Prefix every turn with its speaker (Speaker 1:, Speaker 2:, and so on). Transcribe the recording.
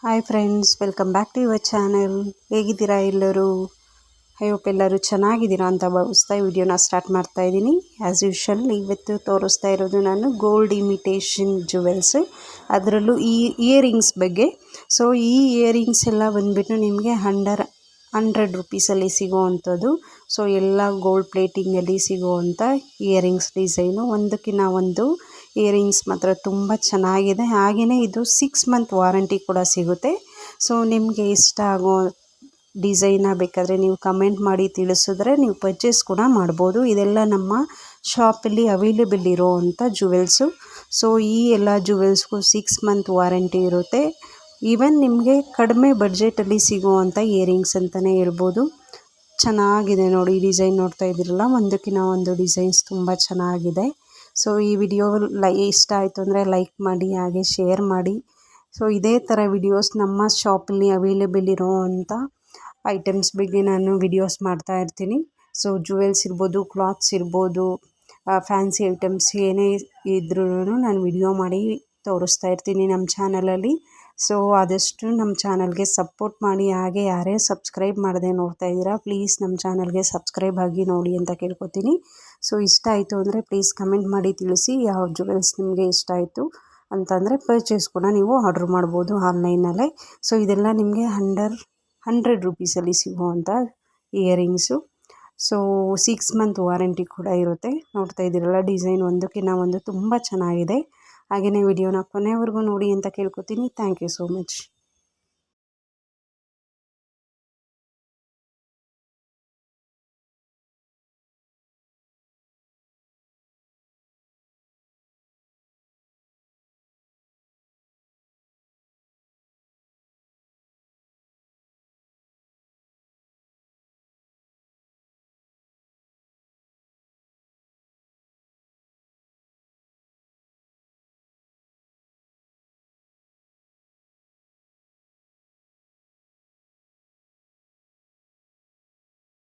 Speaker 1: Hi friends, welcome back to your channel. ಹೇಗಿದ್ದೀರಾ ಎಲ್ಲರೂ? I hope ಎಲ್ಲರೂ ಚೆನ್ನಾಗಿದ್ದೀರಾ ಅಂತ ಭಾವಿಸ್ತಾ ವಿಡಿಯೋನ ಸ್ಟಾರ್ಟ್ ಮಾಡ್ತಾ ಇದ್ದೀನಿ. ಆ್ಯಸ್ ಯೂಶುವಲ್ ಇವತ್ತು ತೋರಿಸ್ತಾ ಇರೋದು ನಾನು ಗೋಲ್ಡ್ ಇಮಿಟೇಷನ್ ಜುವೆಲ್ಸ್, ಅದರಲ್ಲೂ ಈ ಇಯರಿಂಗ್ಸ್ ಬಗ್ಗೆ. ಸೊ ಈ ಇಯರಿಂಗ್ಸ್ ಎಲ್ಲ ಬಂದುಬಿಟ್ಟು ನಿಮಗೆ 100 ರುಪೀಸಲ್ಲಿ ಸಿಗೋವಂಥದ್ದು. ಸೊ ಎಲ್ಲ ಗೋಲ್ಡ್ ಪ್ಲೇಟಿಂಗಲ್ಲಿ ಸಿಗೋವಂಥ ಇಯರಿಂಗ್ಸ್ ಡಿಸೈನು, ಒಂದಕ್ಕಿಂತ ಒಂದು ಇಯರಿಂಗ್ಸ್ ಮಾತ್ರ ತುಂಬ ಚೆನ್ನಾಗಿದೆ. ಹಾಗೆಯೇ ಇದು 6 ಮಂತ್ ವಾರಂಟಿ ಕೂಡ ಸಿಗುತ್ತೆ. ಸೊ ನಿಮಗೆ ಇಷ್ಟ ಆಗೋ ಡಿಸೈನ ಬೇಕಾದರೆ ನೀವು ಕಮೆಂಟ್ ಮಾಡಿ ತಿಳಿಸಿದ್ರೆ ನೀವು ಪರ್ಚೇಸ್ ಕೂಡ ಮಾಡ್ಬೋದು. ಇದೆಲ್ಲ ನಮ್ಮ ಶಾಪಲ್ಲಿ ಅವೈಲೇಬಲ್ ಇರೋವಂಥ ಜುವೆಲ್ಸು. ಸೊ ಈ ಎಲ್ಲ ಜುವೆಲ್ಸ್ಗೂ 6 ಮಂತ್ ವಾರಂಟಿ ಇರುತ್ತೆ. ಈವನ್ ನಿಮಗೆ ಕಡಿಮೆ ಬಡ್ಜೆಟಲ್ಲಿ ಸಿಗುವಂಥ ಇಯರಿಂಗ್ಸ್ ಅಂತಲೇ ಹೇಳ್ಬೋದು. ಚೆನ್ನಾಗಿದೆ ನೋಡಿ, ಈ ಡಿಸೈನ್ ನೋಡ್ತಾ ಇದ್ದೀರಲ್ಲ, ಒಂದಕ್ಕಿಂತ ಒಂದು ಡಿಸೈನ್ಸ್ ತುಂಬ ಚೆನ್ನಾಗಿದೆ. ಸೊ ಈ ವಿಡಿಯೋ ಇಷ್ಟ ಆಯಿತು ಅಂದರೆ ಲೈಕ್ ಮಾಡಿ, ಹಾಗೆ ಶೇರ್ ಮಾಡಿ. ಸೊ ಇದೇ ಥರ ವಿಡಿಯೋಸ್ ನಮ್ಮ ಶಾಪಲ್ಲಿ ಅವೈಲೇಬಲ್ ಇರೋವಂಥ ಐಟಮ್ಸ್ ಬಗ್ಗೆ ನಾನು ವಿಡಿಯೋಸ್ ಮಾಡ್ತಾ ಇರ್ತೀನಿ. ಸೊ ಜುವೆಲ್ಸ್ ಇರ್ಬೋದು, ಕ್ಲಾತ್ಸ್ ಇರ್ಬೋದು, ಫ್ಯಾನ್ಸಿ ಐಟಮ್ಸ್ ಏನೇ ಇದ್ರೂ ನಾನು ವಿಡಿಯೋ ಮಾಡಿ ತೋರಿಸ್ತಾ ಇರ್ತೀನಿ ನಮ್ಮ ಚಾನಲಲ್ಲಿ. ಸೊ ಆದಷ್ಟು ನಮ್ಮ ಚಾನಲ್ಗೆ ಸಪೋರ್ಟ್ ಮಾಡಿ. ಹಾಗೆ ಯಾರೇ ಸಬ್ಸ್ಕ್ರೈಬ್ ಮಾಡದೆ ನೋಡ್ತಾ ಇದ್ದೀರಾ, ಪ್ಲೀಸ್ ನಮ್ಮ ಚಾನಲ್ಗೆ ಸಬ್ಸ್ಕ್ರೈಬ್ ಆಗಿ ನೋಡಿ ಅಂತ ಕೇಳ್ಕೊತೀನಿ. ಸೊ ಇಷ್ಟ ಆಯಿತು ಅಂದರೆ ಪ್ಲೀಸ್ ಕಮೆಂಟ್ ಮಾಡಿ ತಿಳಿಸಿ ಯಾವ ಜುವೆಲ್ಸ್ ನಿಮಗೆ ಇಷ್ಟ ಆಯಿತು ಅಂತಂದರೆ ಪರ್ಚೇಸ್ ಕೂಡ ನೀವು ಆರ್ಡ್ರ್ ಮಾಡ್ಬೋದು ಆನ್ಲೈನಲ್ಲೇ. ಸೊ ಇದೆಲ್ಲ ನಿಮಗೆ 100 ರುಪೀಸಲ್ಲಿ ಸಿಗುವಂಥ ಇಯರಿಂಗ್ಸು. ಸೊ 6 ಮಂತ್ ವಾರಂಟಿ ಕೂಡ ಇರುತ್ತೆ. ನೋಡ್ತಾ ಇದ್ದೀರಲ್ಲ, ಡಿಸೈನ್ ಒಂದಕ್ಕಿಂತ ಒಂದು ತುಂಬ ಚೆನ್ನಾಗಿದೆ. ಹಾಗೆಯೇ ವಿಡಿಯೋನ ಕೊನೆವರೆಗೂ ನೋಡಿ ಅಂತ ಕೇಳ್ಕೊತೀನಿ. Thank you so much.